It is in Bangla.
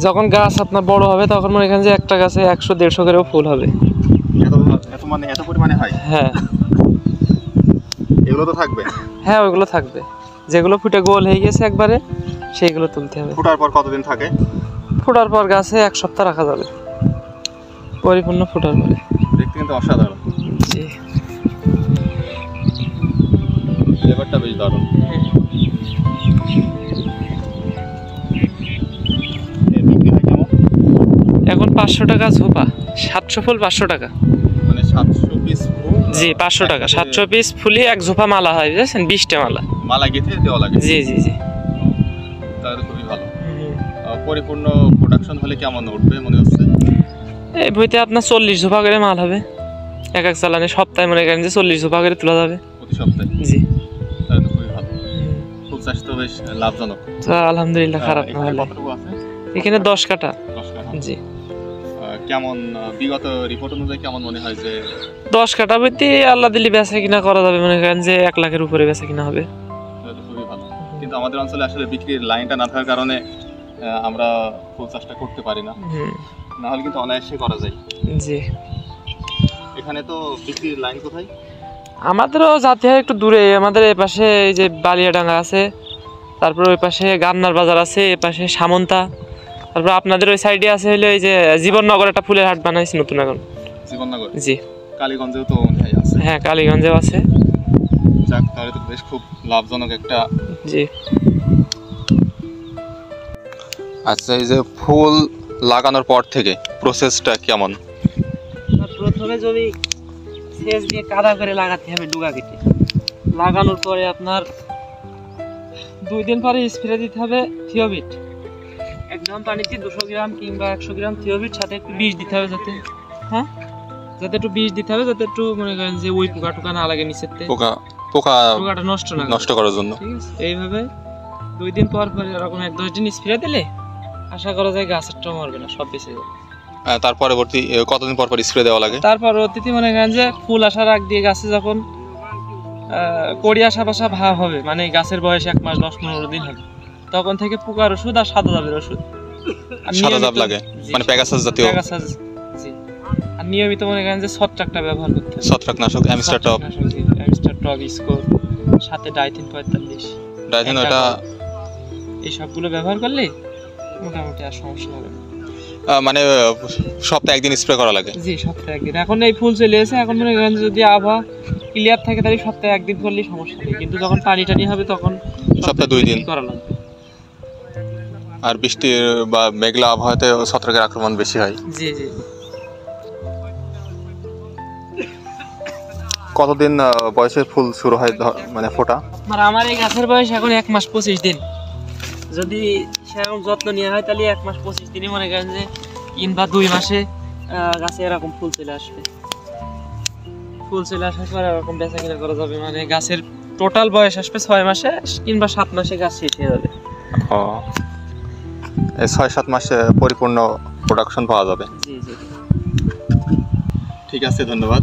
যখন গাছ আপনার বড় হবে তখন মনে করেন যে একটা গাছে 100-150 করেও ফুল হবে। এত পরিমাণে হয়? হ্যাঁ, এগুলো তো থাকবে? হ্যাঁ ওইগুলো থাকবে, যেগুলো ফুটে গোল হয়ে গেছে একবারে সেইগুলো তুলতে হবে। ফোটার পর কতদিন থাকে? ফোটার পর গাছে 1 সপ্তাহ রাখা যাবে, পরিপূর্ণ ফোটার পরে। দেখতে কিন্তু অসাধারণ। জি, ফ্লেভারটা বেশ দারুণ। এখন 500 টাকা ঝোপা, 700 ফুল 500 টাকা। মানে 700 পিস ফুল? জি 500 টাকা, 700 পিস ফুলে 1 ঝোপা মালা হয়, বুঝছেন? 20টা মালা মালা গেঁথে দেওয়া লাগে? জি জি জি। তাহলে খুবই ভালো। পরিপূর্ণ প্রোডাকশন হলে কেমন উঠবে মনে হচ্ছে? এই বইতে আপনার 40 ঝোপা করে মাল হবে এক এক চালানে, সপ্তাহে মনে করেন যে 40 ঝোপা করে তোলা যাবে প্রতি সপ্তাহে? জি। তাহলে খুবই ভালো। ফুল চাষ তো বেশ লাভজনক। আলহামদুলিল্লাহ, খারাপ না। কতটুকু আছে এখানে? 10 কাঠা। 10 কাঠা? জি। কেমন বিগত রিপোর্ট অনুযায়ী কেমন মনে হয় যে 10 কাঠা বইতে আল্লাহ দিলি বেচা কিনা করা যাবে, মনে করেন যে 1 লাখের উপরে বেচা কিনা হবে। খুবই ভালো। কিন্তু আমাদের অঞ্চলে আসলে বিক্রির লাইনটা না থাকার কারণে আমরা ফুল চাষটা করতে পারি না, না হলে কিন্তু অনায়াসে করা যায়। জি। এখানে তো বিক্রির লাইন কোথায়? আমাদেরও যাতে হয় একটু দূরে, আমাদের এই পাশে এই যে বালিয়াডাঙ্গা আছে, তারপর ওই পাশে গান্নার বাজার আছে, এই পাশে সামন্তা, তারপর আপনাদের ওই সাইডে আছে হলো এই যে জীবননগর, একটা ফুলের হাট বানাইছে নতুন এখন। জীবননগর? জি। কালীগঞ্জেও তো আছে? হ্যাঁ কালীগঞ্জেও আছে। যাক, তাহলে তো বেশ খুব লাভজনক একটা। জি। আচ্ছা, এই যে ফুল লাগানোর পর থেকে প্রসেসটা কেমন? প্রথমে জমি সেচ দিয়ে কাদা করে লাগাতে হবে, ডুগা কেটে। লাগানোর পরে আপনার 2 দিন পরে স্প্রে দিতে হবে থিওবিট। একদম পানিতে 200 গ্রাম কিংবা 100 গ্রাম থিওবিট, সাথে একটু বিষ দিতে হবে, যাতে যাতে একটু বিষ দিতে হবে, যাতে একটু মনে করেন যে ওই পোকা টোকা না লাগে নিচের থেকে, পোকাটা নষ্ট করার জন্য। ঠিক আছে, এইভাবে 2 দিন পর পর এরকম 1-10 দিন স্প্রে দিলে আশা করা যায় গাছেরটা মরবে না, সব বেঁচে যাবে। তার পরবর্তী কতদিন পর পর স্প্রে দেওয়া লাগে? তার পরবর্তীতে মনে করেন যে ফুল আসার আগ দিয়ে গাছে যখন কড়ি আসা বাসা ভাব হবে, মানে গাছের বয়স 1 মাস 10-15 দিন হবে, তখন থেকে পোকার ওষুধ আর সাদা জাবের ওষুধ। সাদা জাব লাগে মানে প্যাগাসাস জাতীয়? প্যাগাসাস, জি। আর নিয়মিত মনে করেন যে ছত্রাকটা ব্যবহার করতে হবে, ছত্রাকনাশক অ্যামিস্টার টপ, স্কোর, সাথে ডাইথিন 45। ডাইথিন ওটা এই সবগুলো ব্যবহার করলে মোটামুটি আর সমস্যা হবে না। মানে সপ্তাহে 1 দিন স্প্রে করা লাগে? জি, সপ্তাহে 1 দিন। এখন এই ফুল চলে এসে, এখন মনে করেন যদি আবহাওয়া ক্লিয়ার থাকে তাহলে সপ্তাহে 1 দিন করলেই সমস্যা নেই, কিন্তু যখন পানি টানি হবে তখন সপ্তাহে 2 দিন করা লাগবে। আর বৃষ্টির বা মেঘলা আবহাওয়াতে ছত্রাকের আক্রমণ বেশি হয়? জি জি। কতদিন বয়সে ফুল শুরু হয় মানে ফোটা? আমার এই গাছের বয়স এখন 1 মাস 25 দিন। যদি সেরকম যত্ন নেওয়া হয় তাহলে 1 মাস 25 দিনই মনে করেন যে, কিংবা 2 মাসে গাছে এরকম ফুল চলে আসবে। ফুল চলে আসার পর এরকম বেচা কিনা করা যাবে, মানে গাছের টোটাল বয়স আসবে 6 মাসে কিংবা 7 মাসে গাছ শেষ হয়ে যাবে। এই 6-7 মাসে পরিপূর্ণ প্রোডাকশন পাওয়া যাবে? জি জি। ঠিক আছে, ধন্যবাদ।